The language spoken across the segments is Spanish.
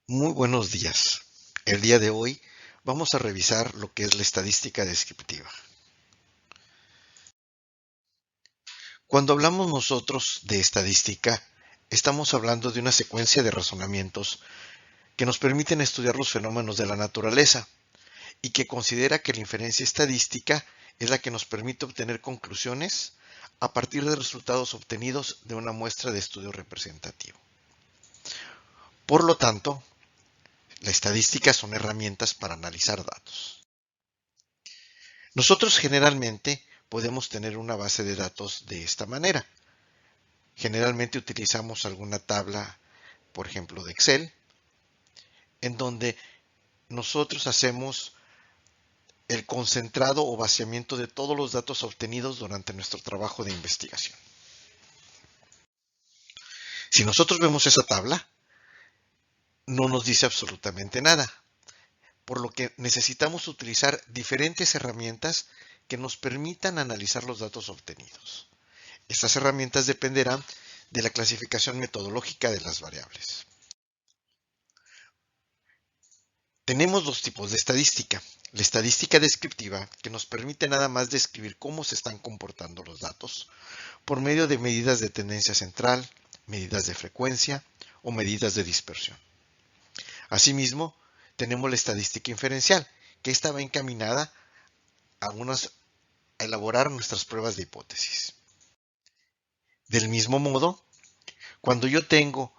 Muy buenos días. El día de hoy vamos a revisar lo que es la estadística descriptiva. Cuando hablamos nosotros de estadística, estamos hablando de una secuencia de razonamientos que nos permiten estudiar los fenómenos de la naturaleza y que considera que la inferencia estadística es la que nos permite obtener conclusiones a partir de resultados obtenidos de una muestra de estudio representativo. Por lo tanto, la estadística son herramientas para analizar datos. Nosotros generalmente podemos tener una base de datos de esta manera. Generalmente utilizamos alguna tabla, por ejemplo, de Excel, en donde nosotros hacemos el concentrado o vaciamiento de todos los datos obtenidos durante nuestro trabajo de investigación. Si nosotros vemos esa tabla, no nos dice absolutamente nada, por lo que necesitamos utilizar diferentes herramientas que nos permitan analizar los datos obtenidos. Estas herramientas dependerán de la clasificación metodológica de las variables. Tenemos dos tipos de estadística. La estadística descriptiva, que nos permite nada más describir cómo se están comportando los datos por medio de medidas de tendencia central, medidas de frecuencia o medidas de dispersión. Asimismo, tenemos la estadística inferencial, que esta va encaminada a elaborar nuestras pruebas de hipótesis. Del mismo modo, cuando yo tengo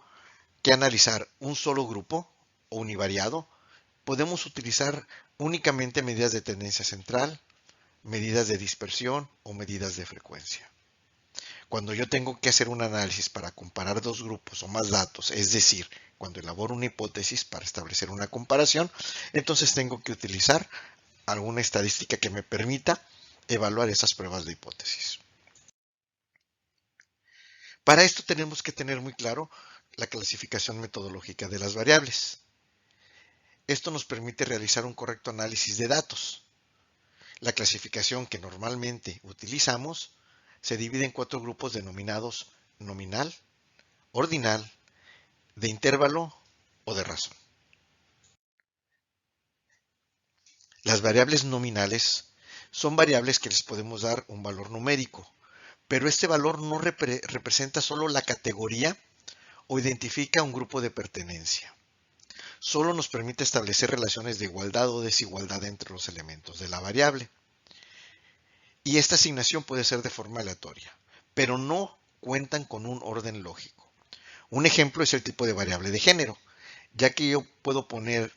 que analizar un solo grupo o univariado, podemos utilizar únicamente medidas de tendencia central, medidas de dispersión o medidas de frecuencia. Cuando yo tengo que hacer un análisis para comparar dos grupos o más datos, es decir, cuando elaboro una hipótesis para establecer una comparación, entonces tengo que utilizar alguna estadística que me permita evaluar esas pruebas de hipótesis. Para esto tenemos que tener muy claro la clasificación metodológica de las variables. Esto nos permite realizar un correcto análisis de datos. La clasificación que normalmente utilizamos se divide en cuatro grupos denominados nominal, ordinal, de intervalo o de razón. Las variables nominales son variables que les podemos dar un valor numérico, pero este valor no representa solo la categoría o identifica un grupo de pertenencia. Solo nos permite establecer relaciones de igualdad o desigualdad entre los elementos de la variable. Y esta asignación puede ser de forma aleatoria, pero no cuentan con un orden lógico. Un ejemplo es el tipo de variable de género, ya que yo puedo poner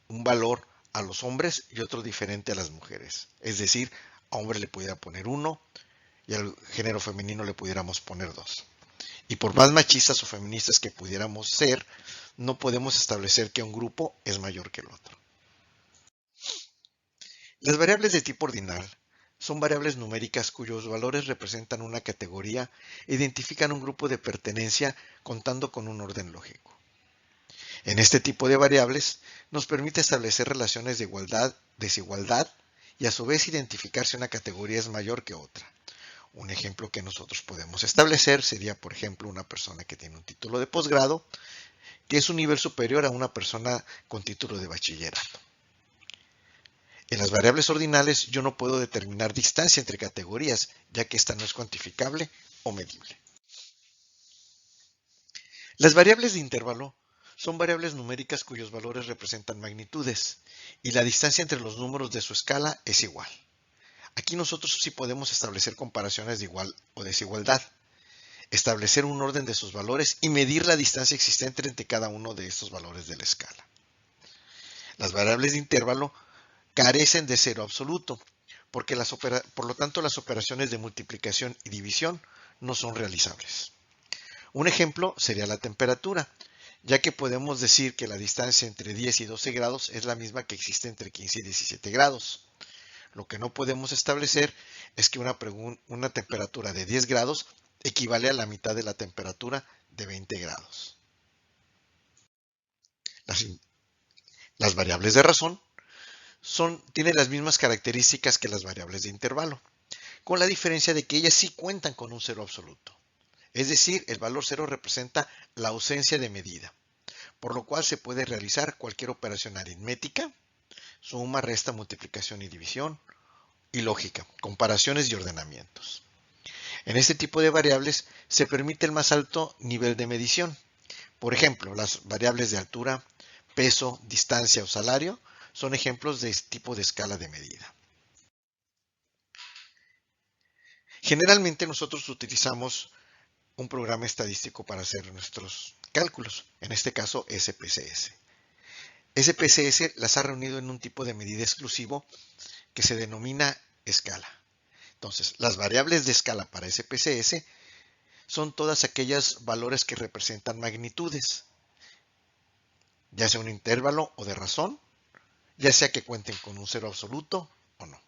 un valor a los hombres y otro diferente a las mujeres. Es decir, a hombre le pudiera poner 1 y al género femenino le pudiéramos poner 2. Y por más machistas o feministas que pudiéramos ser, no podemos establecer que un grupo es mayor que el otro. Las variables de tipo ordinal son variables numéricas cuyos valores representan una categoría e identifican un grupo de pertenencia contando con un orden lógico. En este tipo de variables nos permite establecer relaciones de igualdad, desigualdad y a su vez identificar si una categoría es mayor que otra. Un ejemplo que nosotros podemos establecer sería, por ejemplo, una persona que tiene un título de posgrado, que es un nivel superior a una persona con título de bachillerato. En las variables ordinales yo no puedo determinar distancia entre categorías, ya que esta no es cuantificable o medible. Las variables de intervalo son variables numéricas cuyos valores representan magnitudes y la distancia entre los números de su escala es igual. Aquí nosotros sí podemos establecer comparaciones de igual o desigualdad, establecer un orden de sus valores y medir la distancia existente entre cada uno de estos valores de la escala. Las variables de intervalo carecen de cero absoluto, porque por lo tanto las operaciones de multiplicación y división no son realizables. Un ejemplo sería la temperatura, ya que podemos decir que la distancia entre 10 y 12 grados es la misma que existe entre 15 y 17 grados. Lo que no podemos establecer es que una temperatura de 10 grados equivale a la mitad de la temperatura de 20 grados. Las, las variables de razón tienen las mismas características que las variables de intervalo, con la diferencia de que ellas sí cuentan con un cero absoluto. Es decir, el valor cero representa la ausencia de medida. por lo cual se puede realizar cualquier operación aritmética, suma, resta, multiplicación y división, y lógica, comparaciones y ordenamientos. En este tipo de variables se permite el más alto nivel de medición. Por ejemplo, las variables de altura, peso, distancia o salario son ejemplos de este tipo de escala de medida. Generalmente nosotros utilizamos un programa estadístico para hacer nuestros cálculos, en este caso SPSS. SPSS las ha reunido en un tipo de medida exclusivo que se denomina escala. Entonces, las variables de escala para SPSS son todas aquellos valores que representan magnitudes, ya sea un intervalo o de razón, ya sea que cuenten con un cero absoluto o no.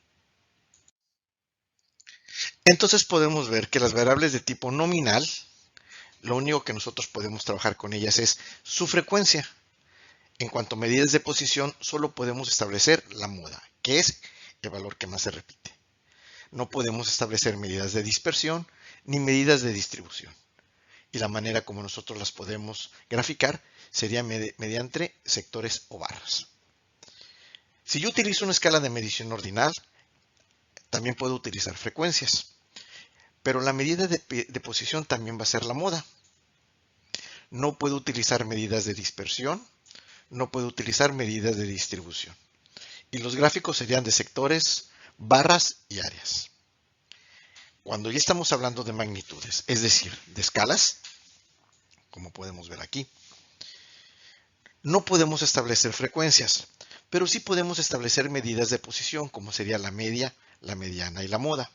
Entonces podemos ver que las variables de tipo nominal, lo único que nosotros podemos trabajar con ellas es su frecuencia. En cuanto a medidas de posición, solo podemos establecer la moda, que es el valor que más se repite. No podemos establecer medidas de dispersión ni medidas de distribución. Y la manera como nosotros las podemos graficar sería mediante sectores o barras. Si yo utilizo una escala de medición ordinal, también puedo utilizar frecuencias. Pero la medida de posición también va a ser la moda. No puedo utilizar medidas de dispersión, no puedo utilizar medidas de distribución. Y los gráficos serían de sectores, barras y áreas. Cuando ya estamos hablando de magnitudes, es decir, de escalas, como podemos ver aquí, no podemos establecer frecuencias, pero sí podemos establecer medidas de posición, como sería la media, la mediana y la moda.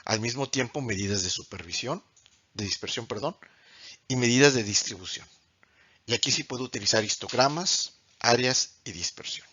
Al mismo tiempo, medidas de dispersión, y medidas de distribución. Y aquí sí puedo utilizar histogramas, áreas y dispersión.